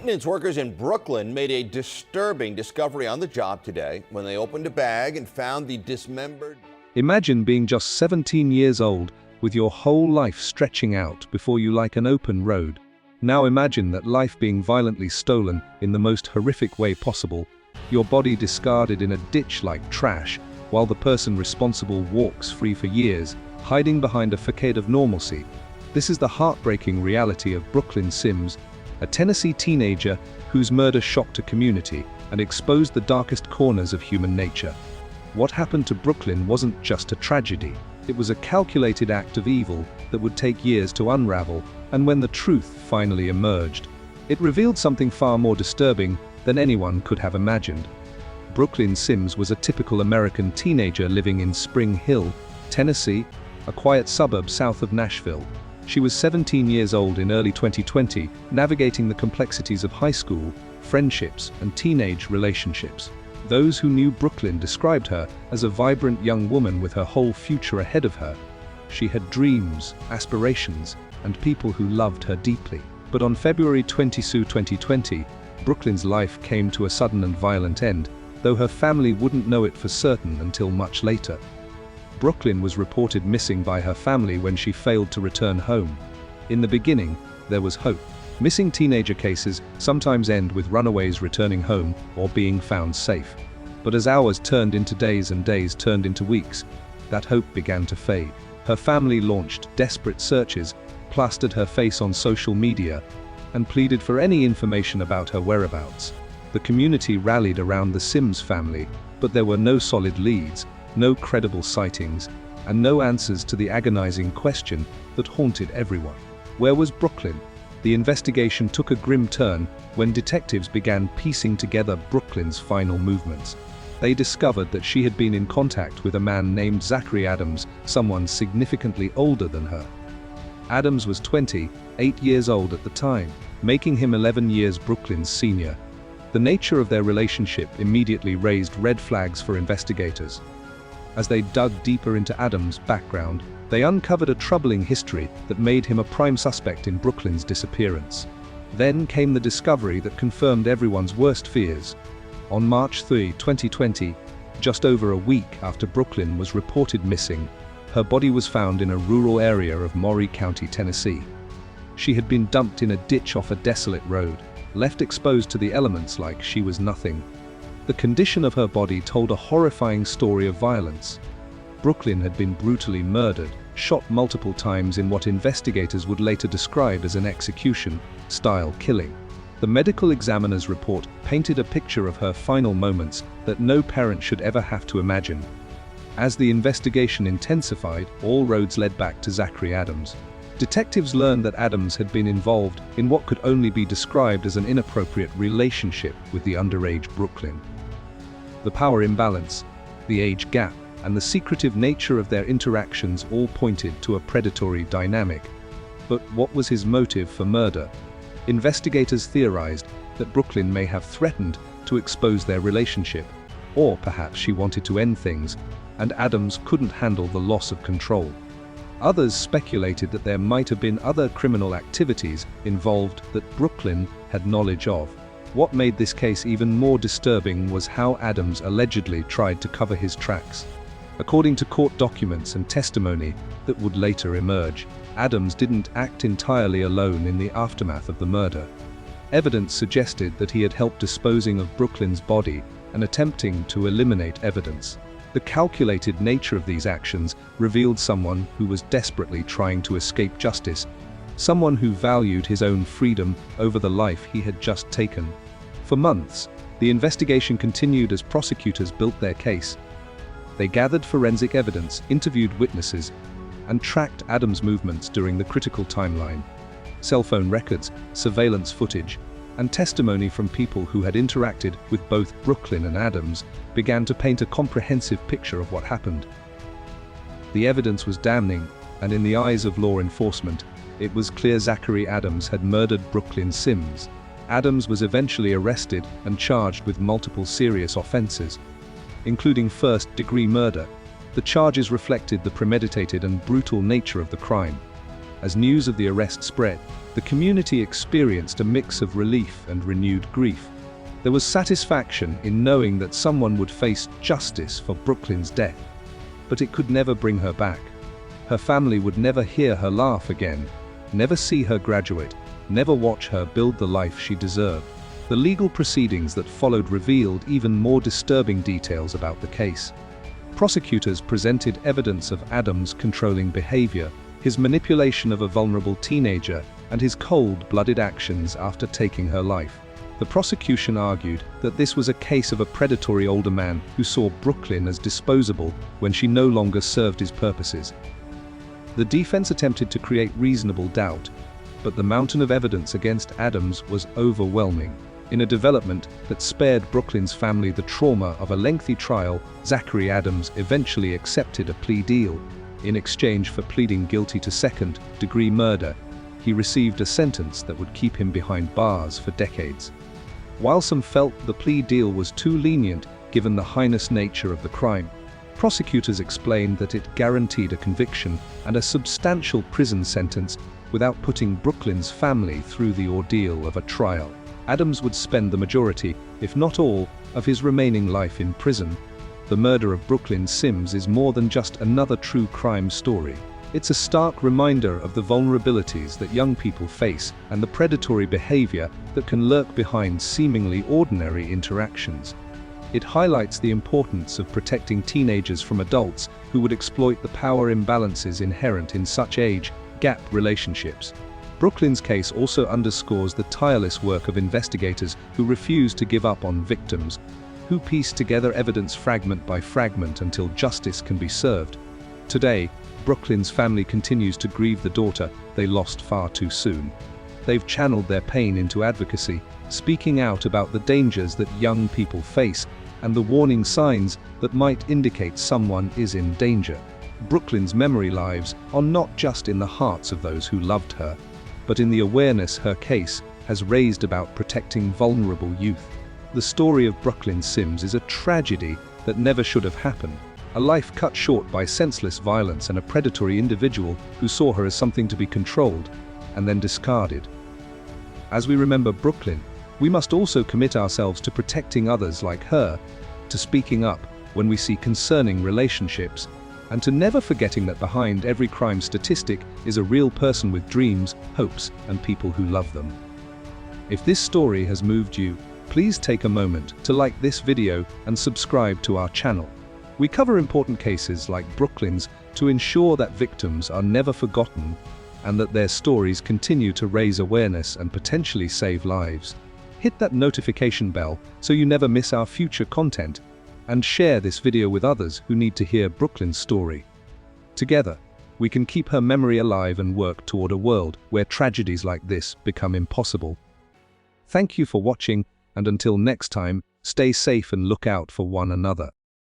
Maintenance workers in Brooklyn made a disturbing discovery on the job today when they opened a bag and found the dismembered. Imagine being just 17 years old with your whole life stretching out before you like an open road. Now imagine that life being violently stolen in the most horrific way possible, your body discarded in a ditch like trash, while the person responsible walks free for years, hiding behind a facade of normalcy. This is the heartbreaking reality of Brooklyn Sims, a Tennessee teenager whose murder shocked a community and exposed the darkest corners of human nature. What happened to Brooklyn wasn't just a tragedy, it was a calculated act of evil that would take years to unravel, and when the truth finally emerged, it revealed something far more disturbing than anyone could have imagined. Brooklyn Sims was a typical American teenager living in Spring Hill, Tennessee, a quiet suburb south of Nashville. She was 17 years old in early 2020, navigating the complexities of high school, friendships, and teenage relationships. Those who knew Brooklyn described her as a vibrant young woman with her whole future ahead of her. She had dreams, aspirations, and people who loved her deeply. But on February 22, 2020, Brooklyn's life came to a sudden and violent end, though her family wouldn't know it for certain until much later. Brooklyn was reported missing by her family when she failed to return home. In the beginning, there was hope. Missing teenager cases sometimes end with runaways returning home or being found safe. But as hours turned into days and days turned into weeks, that hope began to fade. Her family launched desperate searches, plastered her face on social media, and pleaded for any information about her whereabouts. The community rallied around the Sims family, but there were no solid leads, no credible sightings, and no answers to the agonizing question that haunted everyone. Where was Brooklyn? The investigation took a grim turn when detectives began piecing together Brooklyn's final movements. They discovered that she had been in contact with a man named Zachary Adams, someone significantly older than her. Adams was 28 years old at the time, making him 11 years Brooklyn's senior. The nature of their relationship immediately raised red flags for investigators. As they dug deeper into Adams' background, they uncovered a troubling history that made him a prime suspect in Brooklyn's disappearance. Then came the discovery that confirmed everyone's worst fears. On March 3, 2020, just over a week after Brooklyn was reported missing, her body was found in a rural area of Maury County, Tennessee. She had been dumped in a ditch off a desolate road, left exposed to the elements like she was nothing. The condition of her body told a horrifying story of violence. Brooklyn had been brutally murdered, shot multiple times in what investigators would later describe as an execution-style killing. The medical examiner's report painted a picture of her final moments that no parent should ever have to imagine. As the investigation intensified, all roads led back to Zachary Adams. Detectives learned that Adams had been involved in what could only be described as an inappropriate relationship with the underage Brooklyn. The power imbalance, the age gap, and the secretive nature of their interactions all pointed to a predatory dynamic. But what was his motive for murder? Investigators theorized that Brooklyn may have threatened to expose their relationship, or perhaps she wanted to end things, and Adams couldn't handle the loss of control. Others speculated that there might have been other criminal activities involved that Brooklyn had knowledge of. What made this case even more disturbing was how Adams allegedly tried to cover his tracks. According to court documents and testimony that would later emerge, Adams didn't act entirely alone in the aftermath of the murder. Evidence suggested that he had helped disposing of Brooklyn's body and attempting to eliminate evidence. The calculated nature of these actions revealed someone who was desperately trying to escape justice, someone who valued his own freedom over the life he had just taken. For months, the investigation continued as prosecutors built their case. They gathered forensic evidence, interviewed witnesses, and tracked Adams' movements during the critical timeline. Cell phone records, surveillance footage, and testimony from people who had interacted with both Brooklyn and Adams began to paint a comprehensive picture of what happened. The evidence was damning, and in the eyes of law enforcement, it was clear Zachary Adams had murdered Brooklyn Sims. Adams was eventually arrested and charged with multiple serious offenses, including first-degree murder. The charges reflected the premeditated and brutal nature of the crime. As news of the arrest spread, the community experienced a mix of relief and renewed grief. There was satisfaction in knowing that someone would face justice for Brooklyn's death, but it could never bring her back. Her family would never hear her laugh again, never see her graduate, never watch her build the life she deserved. The legal proceedings that followed revealed even more disturbing details about the case. Prosecutors presented evidence of Adams' controlling behavior, his manipulation of a vulnerable teenager, and his cold-blooded actions after taking her life. The prosecution argued that this was a case of a predatory older man who saw Brooklyn as disposable when she no longer served his purposes. The defense attempted to create reasonable doubt, but the mountain of evidence against Adams was overwhelming. In a development that spared Brooklyn's family the trauma of a lengthy trial, Zachary Adams eventually accepted a plea deal. In exchange for pleading guilty to second-degree murder, he received a sentence that would keep him behind bars for decades. While some felt the plea deal was too lenient given the heinous nature of the crime, prosecutors explained that it guaranteed a conviction and a substantial prison sentence without putting Brooklyn's family through the ordeal of a trial. Adams would spend the majority, if not all, of his remaining life in prison. The murder of Brooklyn Sims is more than just another true crime story. It's a stark reminder of the vulnerabilities that young people face and the predatory behavior that can lurk behind seemingly ordinary interactions. It highlights the importance of protecting teenagers from adults who would exploit the power imbalances inherent in such age-gap relationships. Brooklyn's case also underscores the tireless work of investigators who refuse to give up on victims, who piece together evidence fragment by fragment until justice can be served. Today, Brooklyn's family continues to grieve the daughter they lost far too soon. They've channeled their pain into advocacy, speaking out about the dangers that young people face and the warning signs that might indicate someone is in danger. Brooklyn's memory lives are not just in the hearts of those who loved her, but in the awareness her case has raised about protecting vulnerable youth. The story of Brooklyn Sims is a tragedy that never should have happened. A life cut short by senseless violence and a predatory individual who saw her as something to be controlled and then discarded. As we remember Brooklyn, we must also commit ourselves to protecting others like her, to speaking up when we see concerning relationships, and to never forgetting that behind every crime statistic is a real person with dreams, hopes, and people who love them. If this story has moved you, please take a moment to like this video and subscribe to our channel. We cover important cases like Brooklyn's to ensure that victims are never forgotten and that their stories continue to raise awareness and potentially save lives. Hit that notification bell so you never miss our future content, and share this video with others who need to hear Brooklyn's story. Together, we can keep her memory alive and work toward a world where tragedies like this become impossible. Thank you for watching, and until next time, stay safe and look out for one another.